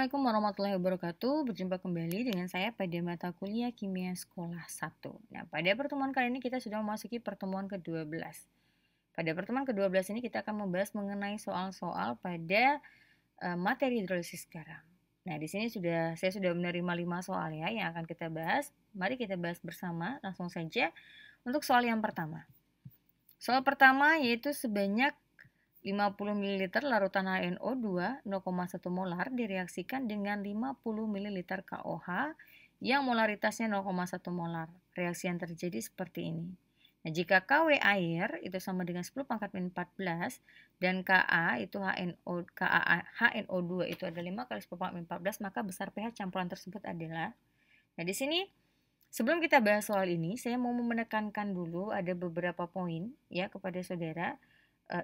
Assalamualaikum warahmatullahi wabarakatuh. Berjumpa kembali dengan saya pada mata kuliah Kimia Sekolah 1. Nah, pada pertemuan kali ini kita sudah memasuki pertemuan ke-12. Pada pertemuan ke-12 ini kita akan membahas mengenai soal-soal pada materi hidrolisis garam. Nah, di sini saya sudah menerima 5 soal ya yang akan kita bahas. Mari kita bahas bersama langsung saja untuk soal yang pertama. Soal pertama yaitu sebanyak 50 ml larutan HNO2 0,1 molar direaksikan dengan 50 ml KOH yang molaritasnya 0,1 molar. Reaksi yang terjadi seperti ini. Nah, jika KW air itu sama dengan 10 pangkat min 14 dan Ka itu HNO2 itu ada 5 kali 10 pangkat min 14, maka besar pH campuran tersebut adalah. Nah, di sini sebelum kita bahas soal ini, saya mau menekankan dulu ada beberapa poin ya kepada saudara.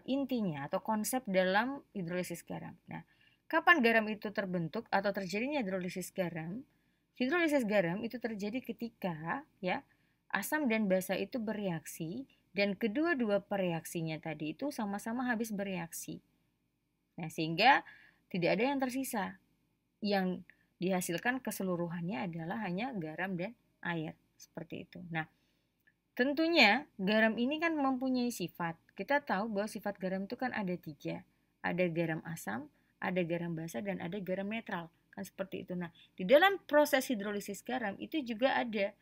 Intinya atau konsep dalam hidrolisis garam. Nah, kapan garam itu terbentuk atau terjadinya hidrolisis garam? Hidrolisis garam itu terjadi ketika ya asam dan basa itu bereaksi dan kedua-dua pereaksinya tadi itu sama-sama habis bereaksi. Nah, sehingga tidak ada yang tersisa. Yang dihasilkan keseluruhannya adalah hanya garam dan air, seperti itu. Nah, tentunya garam ini kan mempunyai sifat. Kita tahu bahwa sifat garam itu kan ada 3. Ada garam asam, ada garam basa, dan ada garam netral. Kan seperti itu. Nah, di dalam proses hidrolisis garam itu juga ada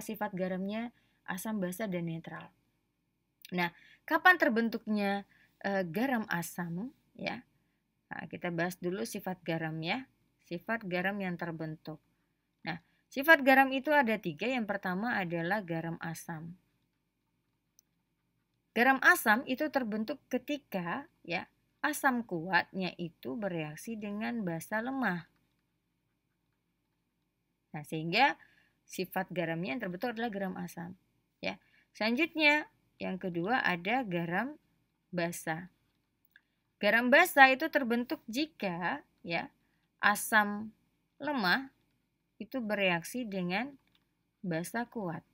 sifat garamnya asam, basa, dan netral. Nah, kapan terbentuknya garam asam ya? Nah, kita bahas dulu sifat garamnya. Sifat garam yang terbentuk. Nah, sifat garam itu ada 3. Yang pertama adalah garam asam. Garam asam itu terbentuk ketika ya asam kuatnya itu bereaksi dengan basa lemah. Nah, sehingga sifat garamnya yang terbentuk adalah garam asam. Ya. Selanjutnya yang kedua ada garam basa. Garam basa itu terbentuk jika ya asam lemah itu bereaksi dengan basa kuat.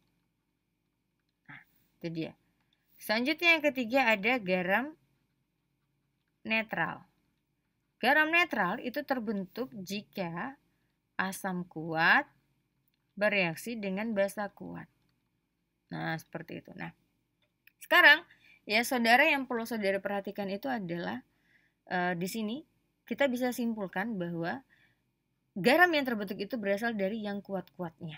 Nah, itu dia. Selanjutnya yang ketiga ada garam netral. Garam netral itu terbentuk jika asam kuat bereaksi dengan basa kuat. Nah, seperti itu. Nah, sekarang ya saudara yang perlu saudara perhatikan itu adalah di sini kita bisa simpulkan bahwa garam yang terbentuk itu berasal dari yang kuat-kuatnya.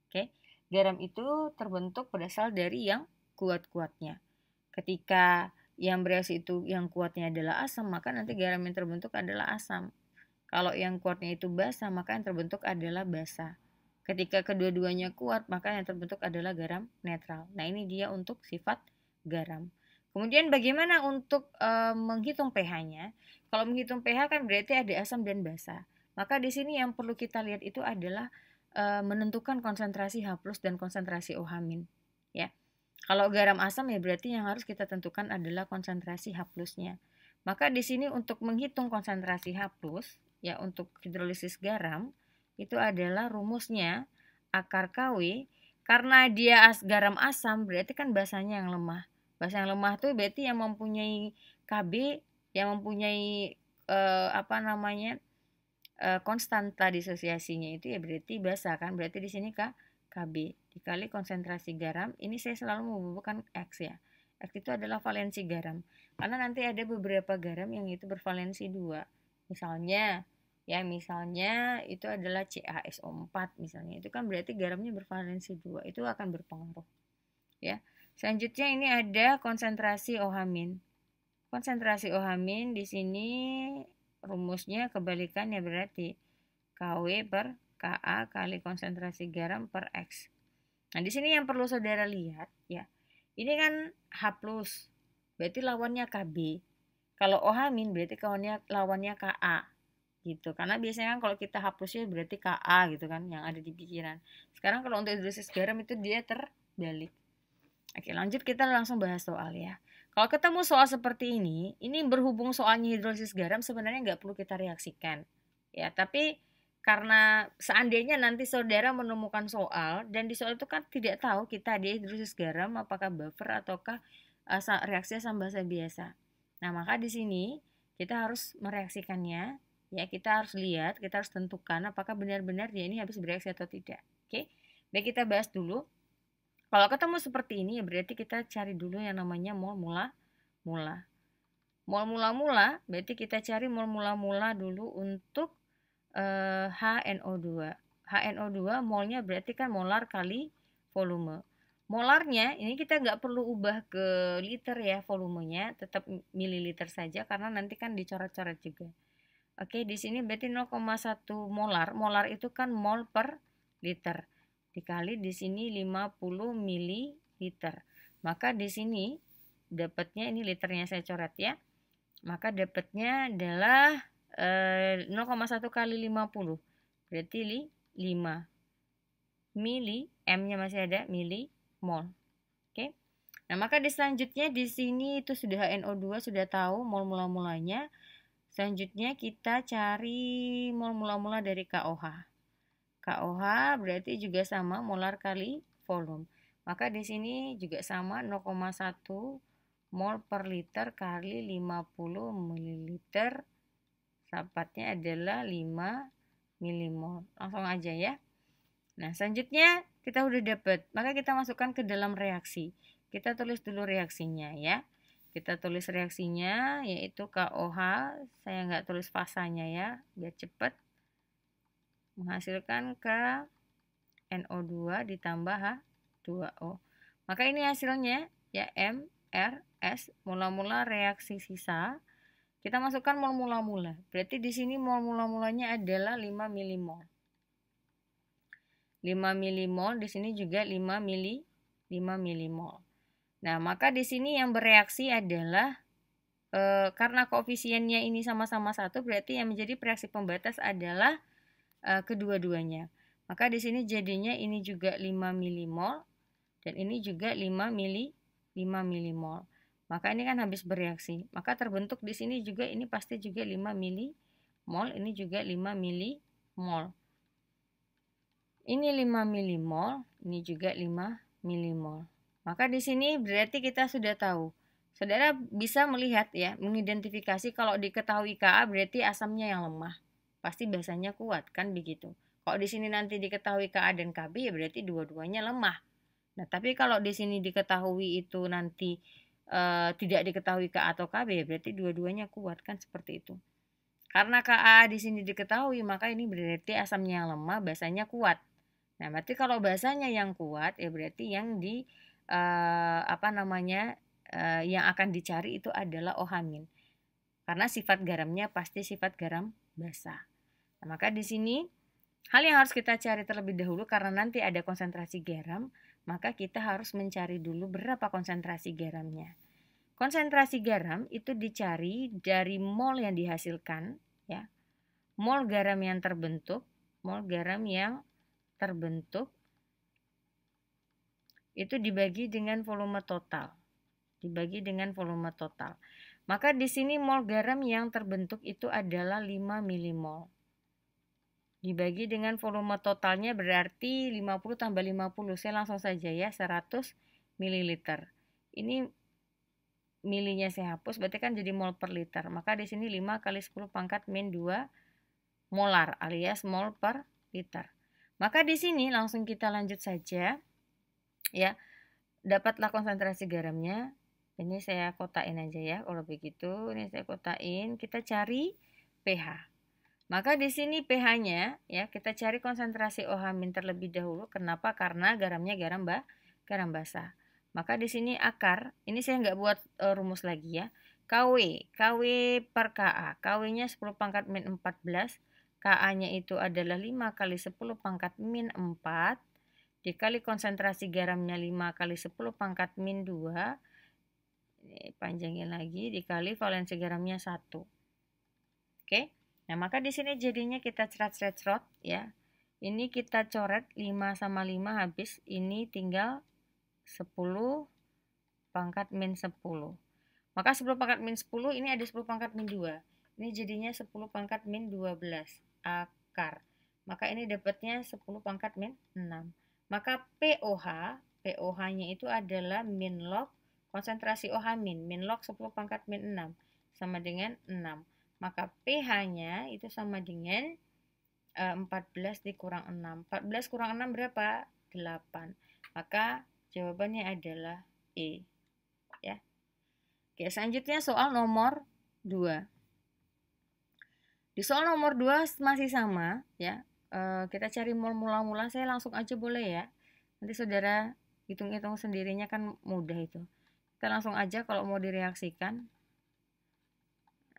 Oke, garam itu terbentuk berasal dari yang kuat-kuatnya. Ketika yang bereaksi itu yang kuatnya adalah asam, maka nanti garam yang terbentuk adalah asam. Kalau yang kuatnya itu basa, maka yang terbentuk adalah basa. Ketika kedua-duanya kuat, maka yang terbentuk adalah garam netral. Nah, ini dia untuk sifat garam. Kemudian bagaimana untuk menghitung pH-nya? Kalau menghitung pH kan berarti ada asam dan basa. Maka di sini yang perlu kita lihat itu adalah menentukan konsentrasi H+ dan konsentrasi OH-. Ya. Kalau garam asam ya berarti yang harus kita tentukan adalah konsentrasi H+-nya. Maka di sini untuk menghitung konsentrasi H+, ya untuk hidrolisis garam, itu adalah rumusnya akar KW. Karena dia garam asam berarti kan basanya yang lemah. Basa yang lemah itu berarti yang mempunyai Kb, yang mempunyai konstanta disosiasinya itu ya berarti basa kan. Berarti di sini Kb dikali konsentrasi garam. Ini saya selalu menghubungkan X ya. X itu adalah valensi garam. Karena nanti ada beberapa garam yang itu bervalensi 2. Misalnya itu adalah CaSO4 misalnya. Itu kan berarti garamnya bervalensi 2. Itu akan berpengaruh. Ya. Selanjutnya ini ada konsentrasi OH-. Konsentrasi OH- di sini rumusnya kebalikannya berarti KW per Ka kali konsentrasi garam per X. Nah, di sini yang perlu saudara lihat ya. Ini kan H+, berarti lawannya Kb. Kalau OH- berarti lawannya Ka. Gitu. Karena biasanya kan kalau kita H+-nya berarti Ka gitu kan yang ada di pikiran. Sekarang kalau untuk hidrolisis garam itu dia terbalik. Oke, lanjut kita langsung bahas soal ya. Kalau ketemu soal seperti ini berhubung soalnya hidrolisis garam sebenarnya nggak perlu kita reaksikan. Ya, tapi karena seandainya nanti saudara menemukan soal dan di soal itu kan tidak tahu kita di hidrolisis garam apakah buffer ataukah reaksi asam basa biasa. Nah, maka di sini kita harus mereaksikannya Ya, kita harus lihat, kita harus tentukan apakah benar-benar dia ini habis bereaksi atau tidak. Oke. Baik, kita bahas dulu. Kalau ketemu seperti ini ya berarti kita cari dulu yang namanya mol mula-mula. Mol mula-mula berarti kita cari mol mula-mula dulu untuk HNO2. HNO2 molnya berarti kan molar kali volume. Molarnya ini kita nggak perlu ubah ke liter ya volumenya, tetap mililiter saja karena nanti kan dicoret-coret juga. Oke, di sini berarti 0,1 molar. Molar itu kan mol per liter. Dikali di sini 50 mililiter. Maka di sini dapatnya, ini liternya saya coret ya. Maka dapatnya adalah 0,1 kali 50. Berarti 5 mili, M-nya masih ada, milimol. Oke. Nah, maka di selanjutnya di sini itu sudah HNO2, sudah tahu mol mula-mulanya. Selanjutnya kita cari mol mula-mula dari KOH. KOH berarti juga sama molar kali volume. Maka di sini juga sama 0,1 mol per liter kali 50 ml. Rapatnya adalah 5 milimol. Langsung aja ya. Nah, selanjutnya kita udah dapat. Maka kita masukkan ke dalam reaksi. Kita tulis dulu reaksinya ya. Kita tulis reaksinya yaitu KOH, saya nggak tulis fasanya ya, biar cepat. Menghasilkan KNO2 ditambah H2O. Maka ini hasilnya ya MRS, mula-mula reaksi sisa. Kita masukkan mol mula-mula. Berarti di sini mol mula-mulanya adalah 5 milimol. 5 milimol, di sini juga 5 milimol. Nah, maka di sini yang bereaksi adalah karena koefisiennya ini sama-sama 1, berarti yang menjadi reaksi pembatas adalah kedua-duanya. Maka di sini jadinya ini juga 5 milimol dan ini juga 5 milimol. Maka ini kan habis bereaksi. Maka terbentuk di sini juga ini pasti juga 5 milimol, ini juga 5 milimol. Ini 5 milimol, ini juga 5 milimol. Maka di sini berarti kita sudah tahu. Saudara bisa melihat ya, mengidentifikasi kalau diketahui Ka berarti asamnya yang lemah. Pasti basanya kuat, kan begitu. Kalau di sini nanti diketahui Ka dan Kb ya berarti dua-duanya lemah. Nah, tapi kalau di sini diketahui itu nanti tidak diketahui Ka atau Kb ya berarti dua-duanya kuat, kan seperti itu. Karena Ka di sini diketahui, maka ini berarti asamnya yang lemah, basanya kuat. Nah, berarti kalau basanya yang kuat ya berarti yang yang akan dicari itu adalah OH-. Karena sifat garamnya pasti sifat garam basa. Nah, maka di sini hal yang harus kita cari terlebih dahulu karena nanti ada konsentrasi garam, maka kita harus mencari dulu berapa konsentrasi garamnya. Konsentrasi garam itu dicari dari mol yang dihasilkan ya. Mol garam yang terbentuk itu dibagi dengan volume total. Maka di sini mol garam yang terbentuk itu adalah 5 milimol. Dibagi dengan volume totalnya berarti 50 tambah 50. Saya langsung saja ya, 100 mililiter. Ini milinya saya hapus, berarti kan jadi mol per liter. Maka di sini 5 kali 10 pangkat min 2 molar alias mol per liter. Maka di sini langsung kita lanjut saja. Ya, dapatlah konsentrasi garamnya. Ini saya kotain aja ya. Kalau begitu, ini saya kotain. Kita cari pH. Maka di sini pH-nya ya kita cari konsentrasi OH- terlebih dahulu. Kenapa? Karena garamnya garam basah. Maka di sini akar. Ini saya nggak buat rumus lagi ya. KW per Ka. KW-nya 10 pangkat min 14. Ka-nya itu adalah 5 kali 10 pangkat min 4 dikali konsentrasi garamnya 5 kali 10 pangkat min 2, ini panjangin lagi, dikali valensi garamnya 1. Oke, nah maka di sini jadinya kita cerot ya. Ini kita coret 5 sama 5 habis, ini tinggal 10 pangkat min 10. Maka 10 pangkat min 10 ini ada 10 pangkat min 2. Ini jadinya 10 pangkat min 12 akar. Maka ini dapatnya 10 pangkat min 6. Maka pOH-nya itu adalah min log konsentrasi OH min log 10 pangkat min 6 sama dengan 6. Maka pH-nya itu sama dengan 14 dikurang 6. 14 kurang 6 berapa? 8. Maka jawabannya adalah E. Ya. Oke, selanjutnya soal nomor 2. Di soal nomor 2 masih sama ya. Kita cari mol mula-mula, saya langsung aja boleh ya. Nanti saudara hitung-hitung sendirinya kan mudah itu. Kita langsung aja kalau mau direaksikan.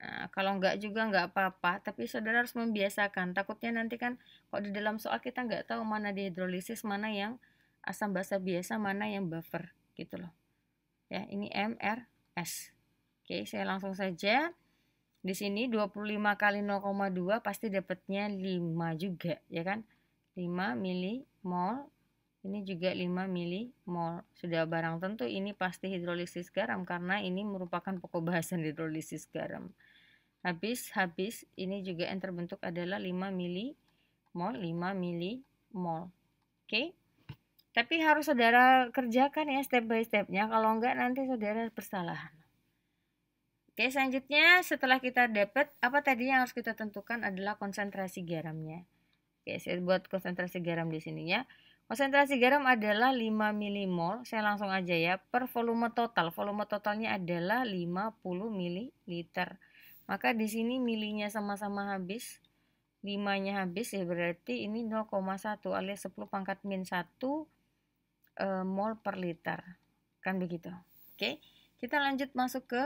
Nah, kalau enggak juga enggak apa-apa, tapi saudara harus membiasakan. Takutnya nanti kan kalau di dalam soal kita enggak tahu mana dihidrolisis, mana yang asam basa biasa, mana yang buffer gitu loh. Ya, ini MRS. Oke, saya langsung saja. Di sini 25 kali 0,2 pasti dapatnya 5 juga, ya kan? 5 milimol. Ini juga 5 milimol. Sudah barang tentu ini pasti hidrolisis garam karena ini merupakan pokok bahasan hidrolisis garam. Habis ini juga yang terbentuk adalah 5 milimol. Oke. Tapi harus saudara kerjakan ya step by stepnya, kalau enggak nanti saudara bersalahan. Oke, selanjutnya setelah kita dapat apa tadi yang harus kita tentukan adalah konsentrasi garamnya. Oke, saya buat konsentrasi garam di sini ya. Konsentrasi garam adalah 5 milimol. Saya langsung aja ya, per volume total. Volume totalnya adalah 50 ml. Maka di sini milinya sama-sama habis. 5-nya habis ya, berarti ini 0,1 alias 10 pangkat min 1 mol per liter. Kan begitu. Oke, kita lanjut masuk ke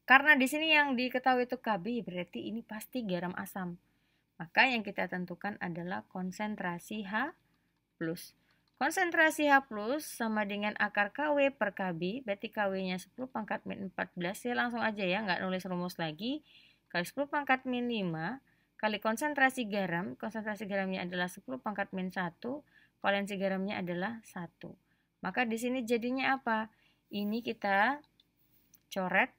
karena di sini yang diketahui itu Kb, berarti ini pasti garam asam. Maka yang kita tentukan adalah konsentrasi H+. Konsentrasi H+ sama dengan akar Kw per Kb, berarti Kw-nya 10 pangkat min 14. Ya langsung aja ya, nggak nulis rumus lagi. Kali 10 pangkat min 5 kali konsentrasi garam. Konsentrasi garamnya adalah 10 pangkat min 1. Valensi garamnya adalah 1. Maka di sini jadinya apa? Ini kita coret.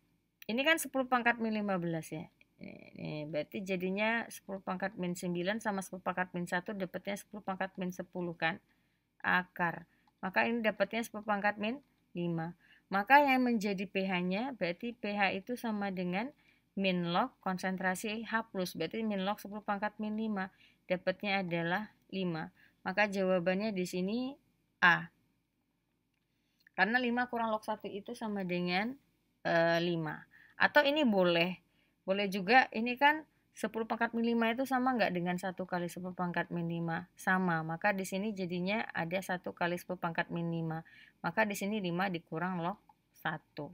Ini kan 10 pangkat min 15 ya. Ini berarti jadinya 10 pangkat min 9 sama 10 pangkat min 1 dapatnya 10 pangkat min 10 kan. Akar. Maka ini dapatnya 10 pangkat min 5. Maka yang menjadi pH-nya berarti pH itu sama dengan min log konsentrasi H+. Berarti min log 10 pangkat min 5. Dapatnya adalah 5. Maka jawabannya di sini A. Karena 5 kurang log 1 itu sama dengan 5. Atau ini boleh juga, ini kan 10 pangkat min 5 itu sama nggak dengan 1 kali 10 pangkat min 5? Sama. Maka di sini jadinya ada 1 kali 10 pangkat min 5. Maka di sini 5 dikurang log 1.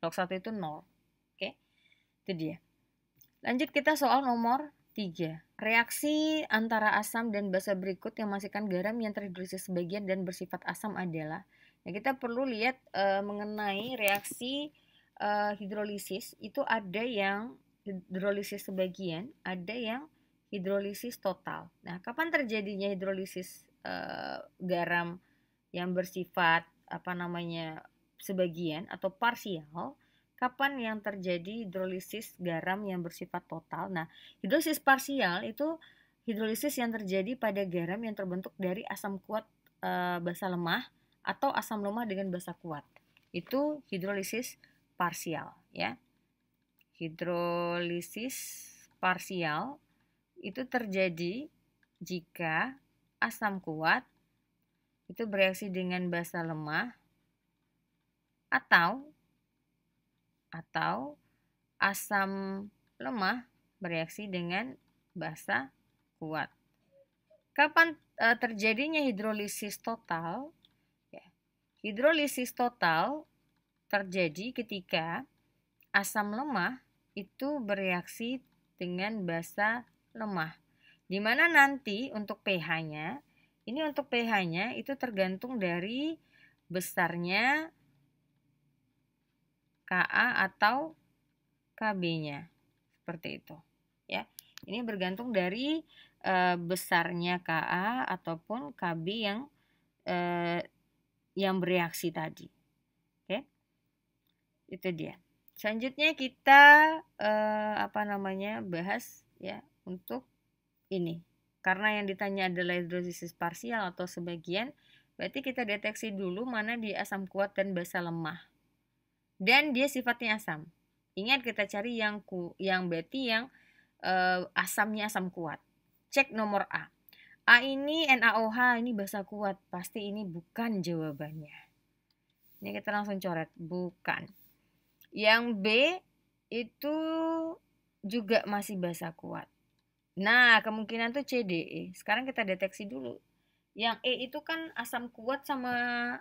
Log 1 itu 0. Oke. Itu dia. Lanjut kita soal nomor 3. Reaksi antara asam dan basa berikut yang menghasilkan garam yang terhidrolisis sebagian dan bersifat asam adalah. Nah, kita perlu lihat mengenai reaksi hidrolisis itu ada yang hidrolisis sebagian, ada yang hidrolisis total. Nah, kapan terjadinya hidrolisis garam yang bersifat sebagian atau parsial? Kapan yang terjadi hidrolisis garam yang bersifat total? Nah, hidrolisis parsial itu hidrolisis yang terjadi pada garam yang terbentuk dari asam kuat basa lemah atau asam lemah dengan basa kuat. Itu hidrolisis parsial ya. Hidrolisis parsial itu terjadi jika asam kuat itu bereaksi dengan basa lemah atau asam lemah bereaksi dengan basa kuat. Kapan terjadinya hidrolisis total? Hidrolisis total terjadi ketika asam lemah itu bereaksi dengan basa lemah. Di mana nanti untuk pH-nya, itu tergantung dari besarnya Ka atau Kb-nya. Seperti itu. Ya. Ini bergantung dari besarnya Ka ataupun Kb yang bereaksi tadi. Oke. Itu dia. Selanjutnya kita bahas ya untuk ini. Karena yang ditanya adalah hidrolisis parsial atau sebagian, berarti kita deteksi dulu mana di asam kuat dan basa lemah. Dan dia sifatnya asam. Ingat kita cari yang berarti yang asamnya asam kuat. Cek nomor A. A ini NaOH, ini basa kuat. Pasti ini bukan jawabannya. Ini kita langsung coret, bukan. Yang B itu juga masih basa kuat. Nah, kemungkinan tuh CDE. Sekarang kita deteksi dulu. Yang E itu kan asam kuat sama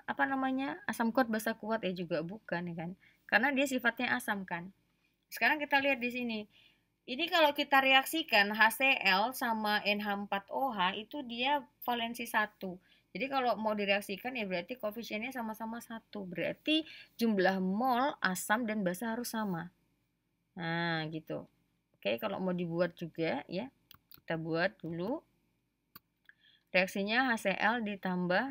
apa namanya? Asam kuat basa kuat ya juga bukan ya kan? Karena dia sifatnya asam kan. Sekarang kita lihat di sini. Ini kalau kita reaksikan HCl sama NH4OH itu dia valensi 1. Jadi kalau mau direaksikan ya berarti koefisiennya sama-sama 1. Berarti jumlah mol asam dan basa harus sama. Nah, gitu. Oke, kalau mau dibuat juga ya, kita buat dulu. Reaksinya HCl ditambah,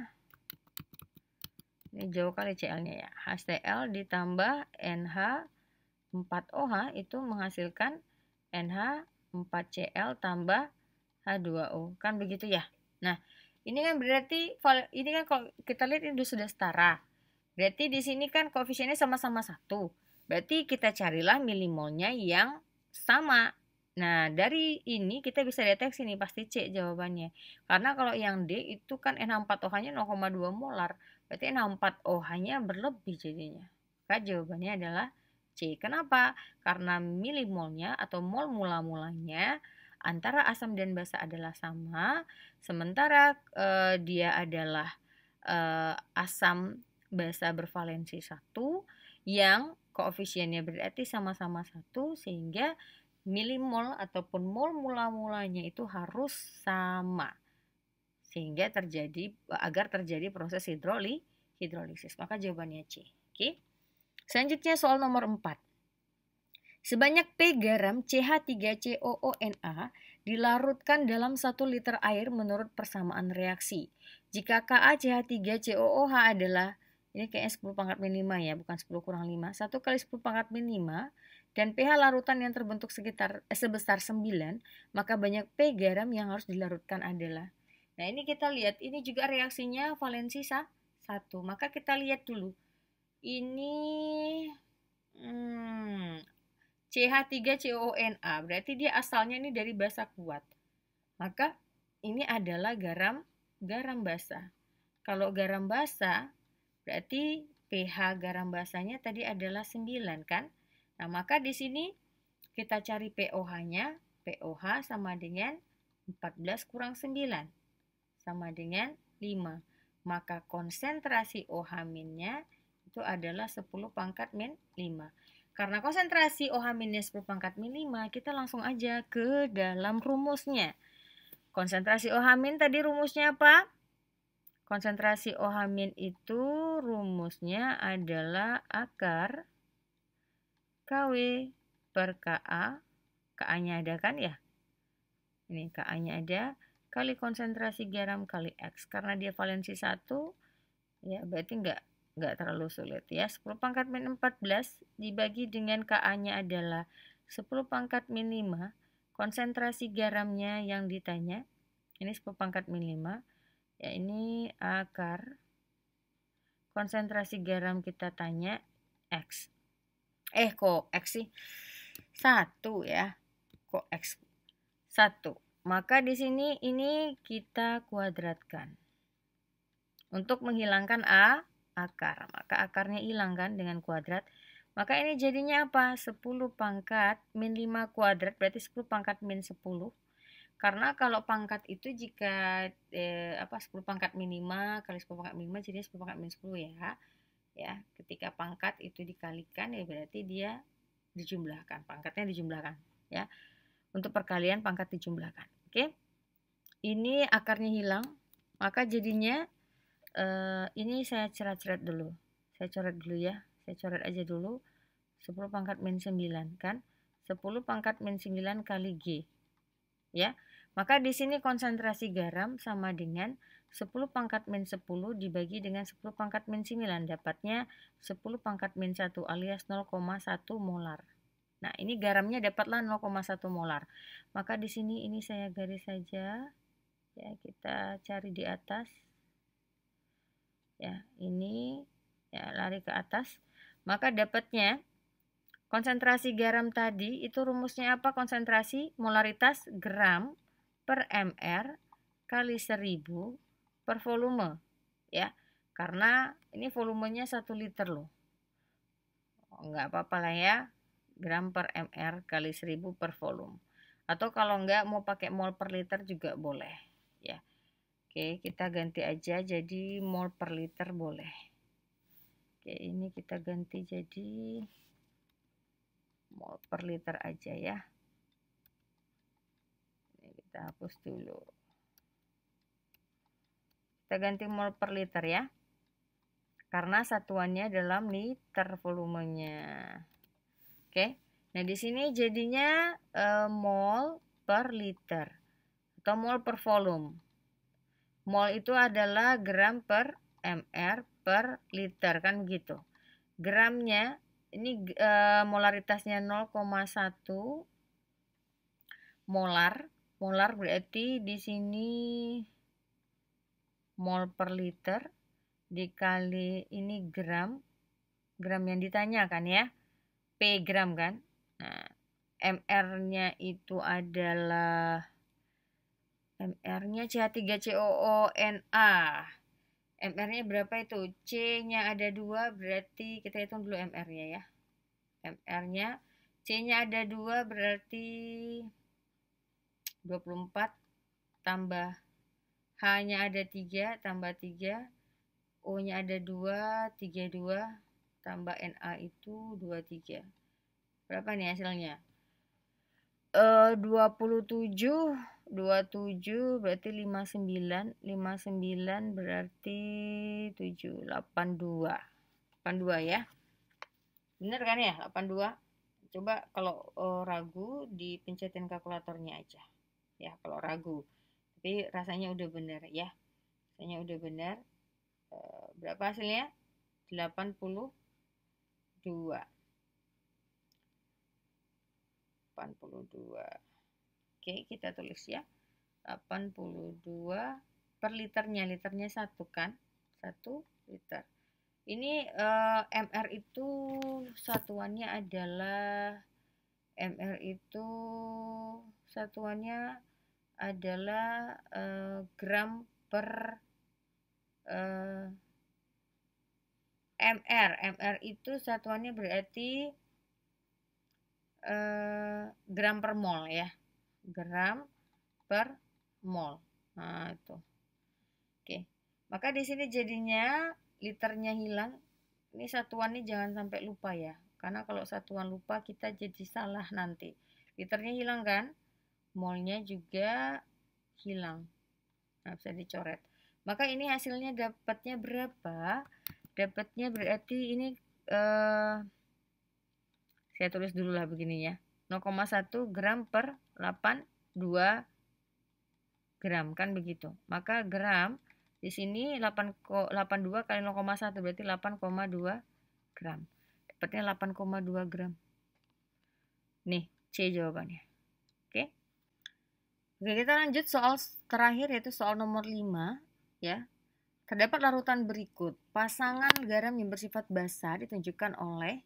ini jauh kali Cl-nya ya, HCl ditambah NH4OH itu menghasilkan NH4Cl tambah H2O. Kan begitu ya? Nah, ini kan berarti, ini kan kalau kita lihat ini sudah setara. Berarti di sini kan koefisiennya sama-sama 1. Berarti kita carilah milimolnya yang sama. Nah, dari ini kita bisa deteksi nih pasti C jawabannya. Karena kalau yang D itu kan NH4OH-nya 0,2 molar. Berarti NH4OH-nya berlebih jadinya. Maka jawabannya adalah C. Kenapa? Karena milimolnya atau mol mula-mulanya antara asam dan basa adalah sama. Sementara dia adalah asam basa bervalensi 1 yang koefisiennya berarti sama-sama 1 sehingga milimol ataupun mol mula-mulanya itu harus sama sehingga agar terjadi proses hidrolisis. Maka jawabannya C. Oke. Selanjutnya soal nomor 4. Sebanyak P garam CH3COONa dilarutkan dalam 1 liter air menurut persamaan reaksi. Jika KaCH3COOH adalah, ini kayaknya 10 pangkat min 5 ya, bukan 10 kurang 5, 1 kali 10 pangkat min 5, dan pH larutan yang terbentuk sebesar 9, maka banyak P garam yang harus dilarutkan adalah. Nah, ini kita lihat, ini juga reaksinya valensi 1. Maka kita lihat dulu. Ini CH3COONa, berarti dia asalnya ini dari basa kuat. Maka ini adalah garam basa. Kalau garam basa, berarti pH garam basanya tadi adalah 9 kan? Nah, maka di sini kita cari pOH-nya. pOH sama dengan 14 kurang 9 sama dengan 5. Maka konsentrasi OH-nya itu adalah 10 pangkat min 5. Karena konsentrasi OH- 10 pangkat min 5, kita langsung aja ke dalam rumusnya. Konsentrasi OH- tadi rumusnya apa? Konsentrasi OH- itu rumusnya adalah akar KW per KA. KA-nya ada kan ya? Ini KA-nya ada kali konsentrasi garam kali X. Karena dia valensi 1, ya berarti enggak terlalu sulit ya. 10 pangkat min 14 dibagi dengan KA-nya adalah 10 pangkat min 5. Konsentrasi garamnya yang ditanya, ini 10 pangkat min 5. Ya ini akar konsentrasi garam kita tanya X. Kok X sih? 1 ya. Kok X? 1. Maka di sini ini kita kuadratkan. Untuk menghilangkan akar. Maka akarnya hilang kan dengan kuadrat. Maka ini jadinya apa? 10 pangkat min 5 kuadrat berarti 10 pangkat min 10. Karena kalau pangkat itu jika 10 pangkat min 5 kali 10 pangkat min 5 jadinya 10 pangkat min 10 ya. Ya, ketika pangkat itu dikalikan ya berarti dia dijumlahkan. Pangkatnya dijumlahkan ya. Untuk perkalian pangkat dijumlahkan. Oke. Ini akarnya hilang. Maka jadinya ini saya coret dulu. Saya coret dulu ya. Saya coret aja dulu. 10 pangkat min 9 kan. 10 pangkat min 9 kali G. Ya. Maka di sini konsentrasi garam sama dengan 10 pangkat min 10 dibagi dengan 10 pangkat min 9. Dapatnya 10 pangkat min 1 alias 0,1 molar. Nah, ini garamnya dapatlah 0,1 molar. Maka di sini ini saya garis saja. Ya, kita cari di atas. Ya, ini ya lari ke atas. Maka dapatnya Konsentrasi garam tadi itu rumusnya apa? Konsentrasi molaritas gram per mr kali 1000 per volume ya. Karena ini volumenya 1 liter loh. Enggak apa-apa lah ya. Gram per mr kali 1000 per volume. Atau kalau enggak mau pakai mol per liter juga boleh ya. Oke, kita ganti aja jadi mol per liter boleh. Oke, ini kita ganti jadi mol per liter aja ya. Ini kita hapus dulu. Kita ganti mol per liter ya. Karena satuannya dalam liter volumenya. Oke. Nah, di sini jadinya mol per liter atau mol per volume. Mol itu adalah gram per mr per liter kan gitu. Gramnya ini molaritasnya 0,1 molar. Molar berarti di sini mol per liter dikali ini gram. Gram yang ditanyakan ya. P gram kan. Nah, mr-nya itu adalah mr-nya CH3COONA. MR-nya berapa itu? C-nya ada 2, berarti kita hitung dulu MR-nya ya. MR-nya, C-nya ada 2, berarti 24 tambah H-nya ada 3, tambah 3. O-nya ada 2, 32, tambah Na itu 23. Berapa nih hasilnya? 27 berarti 59 berarti 7 82 ya. Bener kan ya 82? Coba kalau ragu dipencetin kalkulatornya aja ya kalau ragu. Tapi rasanya udah bener ya. Rasanya udah bener. Berapa hasilnya? 82. Oke, kita tulis ya. 82 per liternya. Liternya 1 kan? 1 liter. Ini MR itu satuannya adalah gram per MR. MR itu satuannya berarti gram per mol ya. Gram per mol. Nah, itu. Oke. Maka di sini jadinya liternya hilang. Ini satuannya jangan sampai lupa ya. Karena kalau satuan lupa kita jadi salah nanti. Liternya hilang kan? Molnya juga hilang. Nah, bisa dicoret. Maka ini hasilnya dapatnya berapa? Dapatnya berarti ini saya tulis dulu lah begini ya. 0,1 gram per 82 gram kan begitu. Maka gram di sini 82 kali 0,1 berarti 8,2 gram. Dapatnya 8,2 gram. Nih, C jawabannya. Oke. Oke, kita lanjut soal terakhir yaitu soal nomor 5 ya. Terdapat larutan berikut. Pasangan garam yang bersifat basa ditunjukkan oleh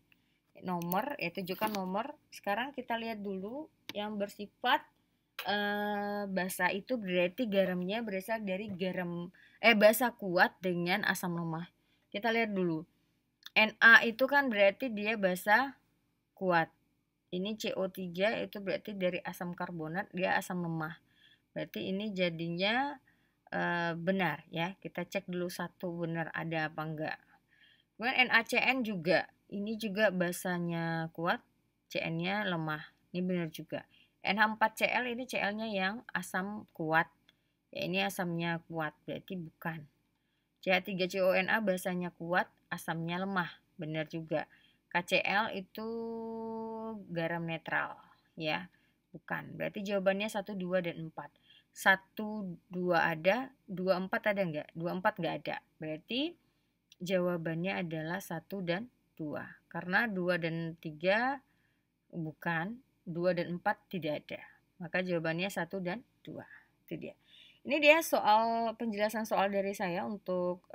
nomor, yaitu tunjukkan nomor. Sekarang kita lihat dulu yang bersifat basa itu berarti garamnya berasal dari basa kuat dengan asam lemah. Kita lihat dulu. Na itu kan berarti dia basa kuat. Ini CO3 itu berarti dari asam karbonat, dia asam lemah. Berarti ini jadinya benar ya. Kita cek dulu satu benar ada apa enggak. Kemudian NaCN juga. Ini juga basanya kuat, CN-nya lemah. Ini benar juga. NH4Cl ini Cl-nya yang asam kuat. Ya, ini asamnya kuat, berarti bukan. CH3CONA basanya kuat, asamnya lemah. Benar juga. KCl itu garam netral, ya. Bukan. Berarti jawabannya 1, 2, dan 4. 1, 2 ada, 2, 4 ada enggak? 2, 4 enggak ada. Berarti jawabannya adalah 1 dan 2. Karena 2 dan 3 bukan, 2 dan 4 tidak ada. Maka jawabannya 1 dan 2. Itu dia. Ini dia penjelasan soal dari saya untuk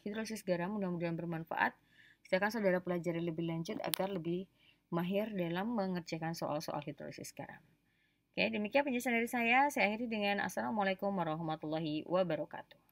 hidrolisis garam. Mudah-mudahan bermanfaat. Silakan saudara pelajari lebih lanjut agar lebih mahir dalam mengerjakan soal-soal hidrolisis garam. Oke, demikian penjelasan dari saya. Saya akhiri dengan Assalamualaikum warahmatullahi wabarakatuh.